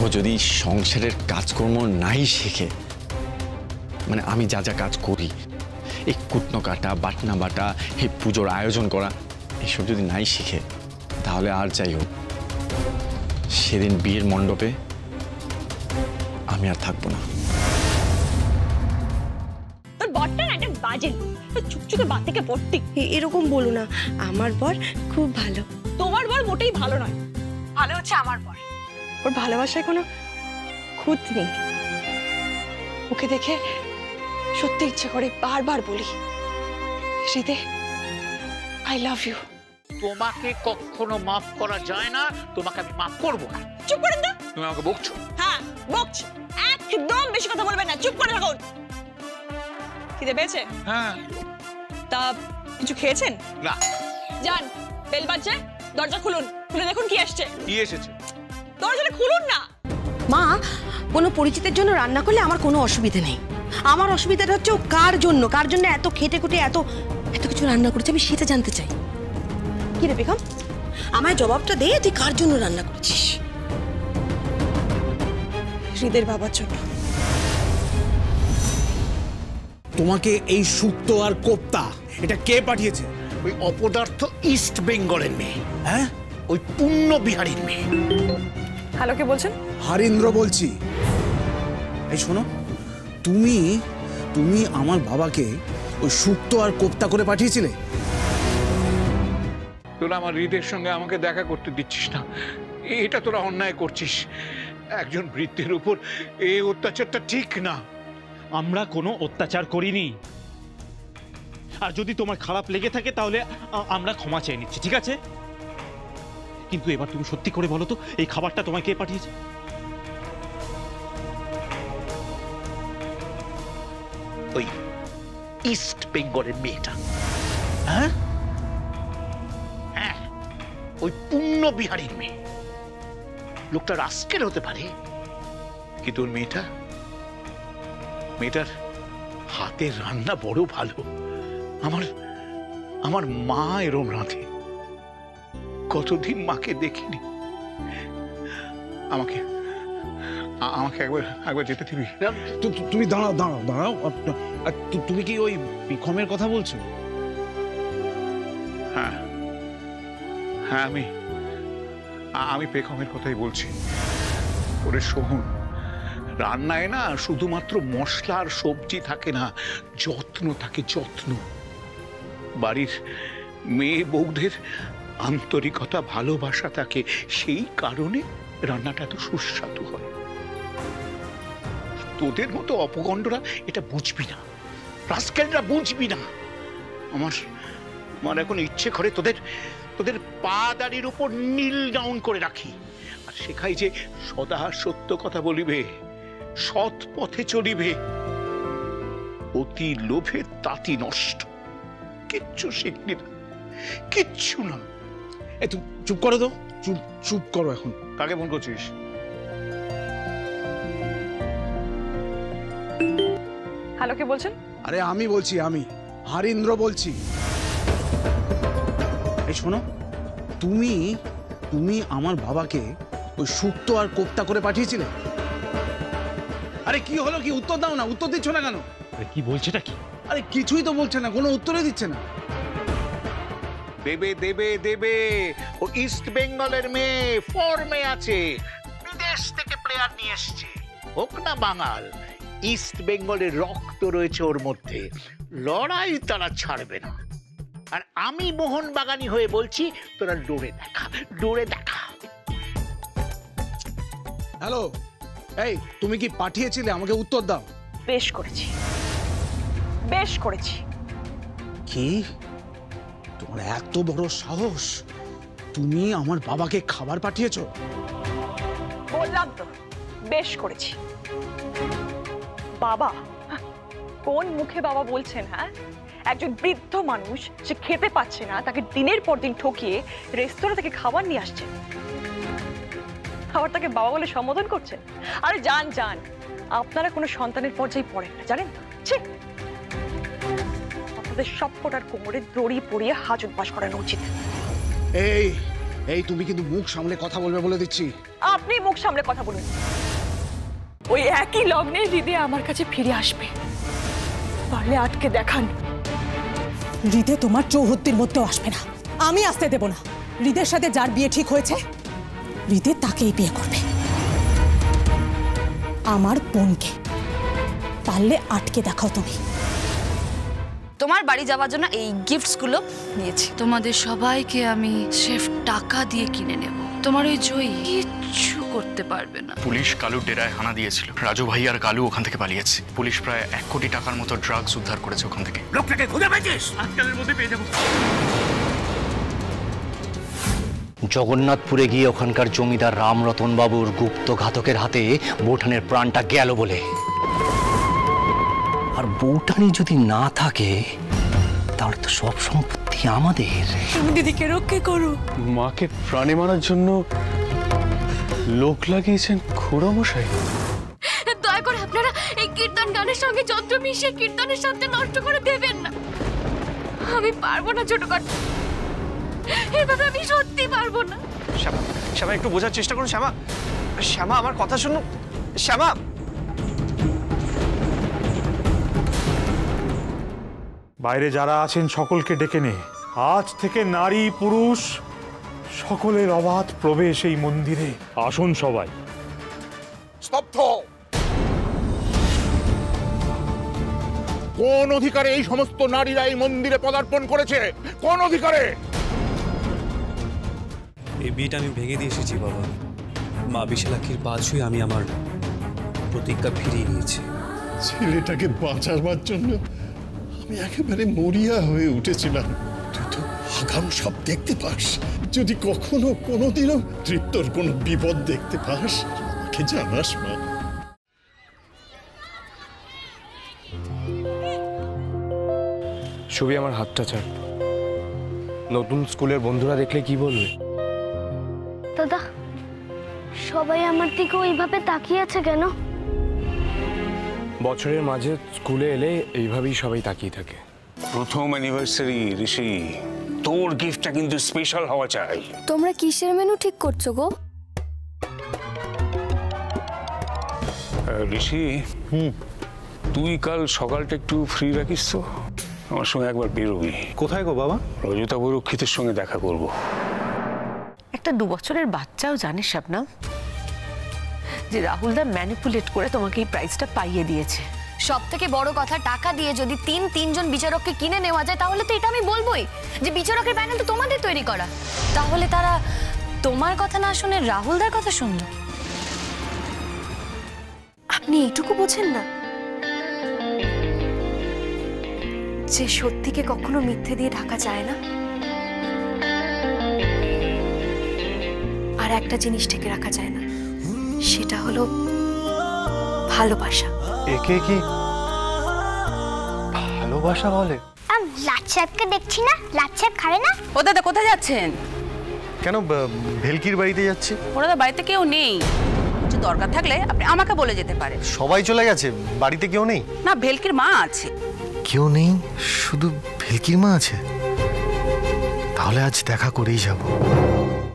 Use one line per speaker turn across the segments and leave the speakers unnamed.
ও যদি সংসারের কাজকর্ম নাই শেখে, মানে আমি যা যা কাজ করি, এই কুটনো কাটা, বাটনা বাটা, এই পুজোর আয়োজন করা, এসব যদি নাই শিখে, তাহলে আর যাই হোক সেদিন বিয়ের মণ্ডপে আমি আর থাকবো না।
তোর বরটা না একটা বাজে, চুপচুপে বাত থেকে পড়তি।
এরকম বলো না, আমার বর খুব ভালো।
তোমার বর মোটেই ভালো নয়, ভালো হচ্ছে আমার বর। ওর ভালোবাসায় কোনো খুঁত নেই। ওকে দেখে সত্যি ইচ্ছে করে বারবার বলি, হৃদে আই লাভ ইউ।
তোমাকে কখনো মাফ করা যায় না, তোমাকে আমি মাফ করবো না।
চুপ করেন তো।
তুমি আমাকে বকছো?
হ্যাঁ বকছি, একদম বেশি কথা বলবেন না, চুপ করে থাকুন। খিদে পেয়েছে?
হ্যাঁ।
তা কিছু খেয়েছেন?
না।
যান, বেল বাজছে, দরজা খুলুন, খুলে দেখুন কি আসছে।
কি এসেছে?
দরজাটা খুলুন না।
মা, কোনো পরিচিতের জন্য রান্না করলে আমার কোনো অসুবিধা নেই। আমার অসুবিধাটা হচ্ছে ও কার জন্য এত খেটে খুঁটে এত কিছু রান্না করেছে, আমি সেটা জানতে চাই। কি রে বেগম, আমায় জবাবটা দে, তুই কার জন্য রান্না করেছিস?
হৃদের বাবার জন্য।
তোমাকে এই শুক্তো আর কোপ্তা এটা কে পাঠিয়েছে?
ওই অপদার্থ ইস্ট বেঙ্গলের মেয়ে।
হ্যাঁ,
ওই পুণ্য বিহারীর মেয়ে।
হ্যালো, কে বলছেন?
হরিন্দ্র বলছি। এই শোনো, তুমি আমার বাবাকে ওই শুক্তো আর কোপ্তা করে পাঠিয়েছিলে?
তোরা আমার হৃদের সঙ্গে আমাকে দেখা করতে দিচ্ছিস না, এটা তোরা অন্যায় করছিস। একজন বৃদ্ধের উপর এই অত্যাচারটা ঠিক না।
আমরা কোনো অত্যাচার করিনি, আর যদি তোমার খারাপ লেগে থাকে তাহলে আমরা ক্ষমা চেয়ে নিচ্ছি, ঠিক আছে? কিন্তু এবার তুমি সত্যি করে বলো তো, এই খাবারটা তোমায় কে পাঠিয়েছে?
ওই ইস্ট বেঙ্গলের মেয়েটা।
হ্যাঁ
হ্যাঁ, ওই পুণ্য বিহারীর মেয়ে। লোকটা রাস্কেল হতে পারে, কিন্তু ওর মেয়েটার হাতের রান্না বড় ভালো। আমার মা এরম রাঁধে, কতদিন মাকে দেখিনি। আমাকে একবার যেতে দিবি?
তুমি দাঁড়াও। তুমি কি ওই বিক্রমের কথা বলছো?
হ্যাঁ, আমি পেখমের কথাই বলছি। ওরে শোন, রান্নায় না শুধুমাত্র মশলা আর সবজি থাকে না, যত্ন থাকে, যত্ন। বাড়ির মেয়ে বউদের আন্তরিকতা, ভালোবাসা থাকে, সেই কারণে রান্নাটা এত সুস্বাদু হয়। তোদের মতো অপগণ্ডরা এটা বুঝবি না, রাস্কেলরা বুঝবি না। আমার এখন ইচ্ছে করে তোদের পা দাড়ির উপর নীল ডাউন করে রাখি, আর শেখাই যে সদা সত্য কথা বলিবে, সৎ পথে চলিবে। অতি লোভে তাতি নষ্ট, কিচ্ছু শিখলি না, কিচ্ছু না।
তুমি চুপ করো তো, চুপ করো এখন।
কাকে ফোন করছিস?
হ্যালো, কে বলছেন?
আরে আমি বলছি, আমি হরিন্দ্র বলছি। এই শোনো, তুমি আমার বাবাকে ওই শুক্তো আর কোপ্তা করে পাঠিয়েছিলে? আরে কি হলো, কি উত্তর দাও না, উত্তর দিচ্ছ না কেন?
কি বলছেটা কি?
আরে কিছুই তো বলছে না, কোনো উত্তরে দিচ্ছে না।
দেবে ও ইস্ট বেঙ্গলের মেয়ে, ফর্মে আছে, বিদেশ থেকে প্লেয়ার নিয়ে এসছে। হোক না বাঙাল, ইস্ট বেঙ্গলের রক্ত রয়েছে ওর মধ্যে, লড়াই তারা ছাড়বে না। আর আমি মোহনবাগানী হয়ে বলছি, তোরা ডোরে দেখা।
হ্যালো, এই তুমি কি পাঠিয়েছিলে? আমাকে উত্তর দাও।
বেশ করেছি।
কি তোমার এত বড় সাহস, তুমি আমার বাবাকে খাবার পাঠিয়েছো?
বললাম তো, বেশ করেছি। বাবা, কোন মুখে বাবা বলছেন? হ্যাঁ, একজন বৃদ্ধ মানুষ, সে খেতে পাচ্ছে না, তাকে দিনের পর দিন ঠকিয়ে রেস্তোরাঁ থেকে খাবার নিয়ে আসছে, আবার তাকে বাবা বলে সম্বোধন করছেন? আরে যান, আপনারা কোনো সন্তানের পর্যায়ে পড়েন না, জানেন তো? ঠিক, আপনাদের সব কটার কোমরে দড়ি পরিয়ে হাজত বাস করানো উচিত।
এই এই তুমি কিন্তু মুখ সামলে কথা বলবে বলে দিচ্ছি।
আপনি মুখ সামলে কথা বলুন। ওই একই লগ্নে হৃদয় আমার কাছে ফিরে আসবে, পারলে আটকে দেখান।
হৃদয় তোমার চৌহদ্দির মধ্যেও আসবে না, আমি আসতে দেব না। হৃদয়ের সাথে যার বিয়ে ঠিক হয়েছে, হৃদয় তাকেই বিয়ে করবে, আমার বোনকে। পারলে আটকে দেখাও তুমি।
তোমার বাড়ি যাওয়ার জন্য এই গিফটসগুলো নিয়েছি। তোমাদের সবাইকে আমি সেফ টাকা দিয়ে কিনে নেব। তোমার ওই জয়ী কিচ্ছু করতে পারবে না।
পুলিশ কালুর ডেরায় হানা দিয়েছিল। রাজু ভাই আর কালু ওখান থেকে পালিয়েছে। পুলিশ প্রায় 1 কোটি টাকার মতো ড্রাগস উদ্ধার করেছে ওখান থেকে।
লোকটাকে খুঁজে পেয়েছিস? আজকালের মধ্যে পেয়ে যাবো।
জগন্নাথপুরে গিয়ে ওখানকার জমিদার রামরতন বাবুর গুপ্ত ঘাতকের হাতে বৌঠানের প্রাণটা গেল বলে। আর বৌঠানি যদি না থাকে তাহলে তো সব সম্পত্তি আমাদের।
তুমি দিদিকে রক্ষা করো।
মাকে প্রাণে মারার জন্য লোক লাগিয়েছেন খুড়ামশাই।
দয়া করে আপনারা এই কীর্তন গানের সঙ্গে যন্ত্র মিশিয়ে কীর্তনের সাথে নষ্ট করে দেবেন না। আমি পারবো না ছোট কাট, এভাবে আমি সত্যি পারবো না।
শ্যামা, শ্যামা একটু বোঝার চেষ্টা করুন। শ্যামা, শ্যামা আমার কথা শুনুন। শ্যামা,
বাইরে যারা আছেন সকলকে ডেকে নে। আজ থেকে নারী পুরুষ সকলের অবাধ প্রবেশ এই মন্দিরে। আসুন সবাই।
স্তব্ধ! কোন অধিকারে এই সমস্ত নারীরা এই মন্দিরে পদার্পণ করেছে? কোন অধিকারে?
এই বিয়েটা আমি ভেঙে দিয়ে এসেছি বাবা। মা বিশালাক্ষীর পা ছুঁয়ে আমি আমার প্রতিজ্ঞা ফিরিয়ে নিয়েছি।
ছেলেটাকে বাঁচাবার জন্য আমি একেবারে মরিয়া হয়ে উঠেছিলাম। তুই তো আগাম সব দেখতে পাস। যদি কখনো কোনোদিনও তৃপ্তর কোনো বিপদ দেখতে পাস আমাকে জানাস মা।
ছবি আমার হাতটা ছাড়। নতুন স্কুলের বন্ধুরা দেখলে কি বলবে?
দাদা, সবাই আমার দিকে ওইভাবে তাকিয়ে আছে কেন?
বছরের মাঝে স্কুলে এলে এইভাবেই সবাই তাকিয়ে থাকে।
প্রথম অ্যানিভার্সারি ঋষি, তোর গিফটটা কিন্তু স্পেশাল হওয়া চাই।
তোমরা কিসের মেনু ঠিক করছো গো?
ঋষি, তুই কাল সকালটা একটু ফ্রি রাখিস তো? আমার সঙ্গে একবার বেরোবি।
কোথায় গো বাবা?
রজতা বরক্ষিতের সঙ্গে দেখা করব।
একটা 2 বছরের বাচ্চাও জানে শবনম যে রাহুলদা ম্যানিপুলেট করে তোমাকে এই প্রাইসটা পাইয়ে দিয়েছে।
সব থেকে বড় কথা, টাকা দিয়ে যদি তিনজন বিচারককে কিনে নেওয়া যায় তাহলে তো এটা আমি বলবোই যে বিচারকের প্যানেল তো তোমাদের তৈরি করা। তাহলে তারা তোমার কথা না শুনে রাহুলদার কথা শুনলো।
আপনি এইটুকু বোঝেন না যে সত্যিকে কখনো মিথ্যে দিয়ে ঢাকা যায় না, আর একটা জিনিস ঢেকে রাখা যায় না, সেটা হলো ভালোবাসা।
একে কি ভালোবাসা বলে?
লাট সাহেবকে দেখছি না, লাট সাহেব খাবে না?
ও দাদা কোথায় যাচ্ছেন?
কেন ভেলকির বাড়িতে যাচ্ছি।
ওরা তো বাড়িতে কেউ নেই। কিছু দরকার থাকলে আপনি আমাকে বলে যেতে পারেন।
সবাই চলে গেছে, বাড়িতে কেউ নেই।
না, ভেলকির মা আছে।
কেউ নেই, শুধু ভেলকির মা আছে। তাহলে আজ দেখা করেই যাব।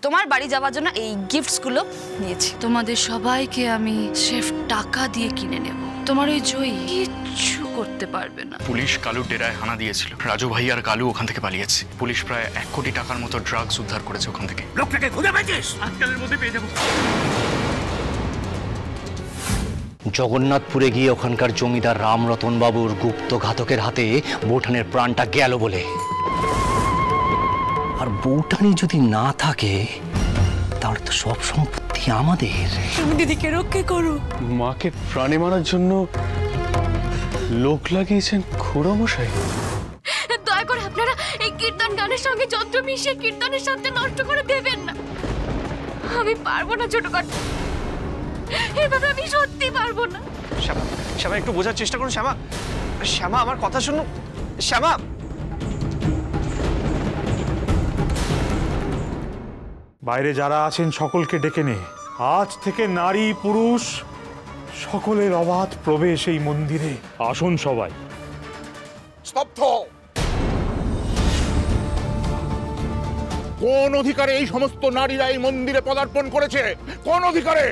তোমার বাড়ি যাওয়ার জন্য এই গিফটসগুলো নিয়েছি। তোমাদের সবাইকে আমি সেফ টাকা দিয়ে কিনে নেব। তোমার ওই জয়ী কিচ্ছু করতে পারবে না।
পুলিশ কালুর ডেরায় হানা দিয়েছিল। রাজু ভাই আর কালু ওখান থেকে পালিয়েছে। পুলিশ প্রায় 1 কোটি টাকার মতো ড্রাগস উদ্ধার করেছে ওখান থেকে।
লোকটাকে খুঁজে পেয়েছিস? আজকালের মধ্যে পেয়ে যাবো।
জগন্নাথপুরে গিয়ে ওখানকার জমিদার রামরতন বাবুর গুপ্ত ঘাতকের হাতে বৌঠানের প্রাণটা গেল বলে। আর বৌঠানি যদি না থাকে তাহলে তো সব সম্পত্তি আমাদের।
তুমি দিদিকে রক্ষা করো।
মাকে প্রাণে মারার জন্য লোক লাগিয়েছেন খুড়ামশাই।
দয়া করে আপনারা এই কীর্তন গানের সঙ্গে যন্ত্র মিশিয়ে কীর্তনের সাথে নষ্ট করে দেবেন না। আমি পারবো না ছোট কাট, এভাবে আমি সত্যি পারবো না।
শ্যামা, শ্যামা একটু বোঝার চেষ্টা করুন। শ্যামা, শ্যামা আমার কথা শুনুন। শ্যামা,
বাইরে যারা আছেন সকলকে ডেকে নে। আজ থেকে নারী পুরুষ সকলের অবাধ প্রবেশ এই মন্দিরে। আসুন সবাই।
স্তব্ধ! কোন অধিকারে এই সমস্ত নারীরা এই মন্দিরে পদার্পণ করেছে? কোন অধিকারে?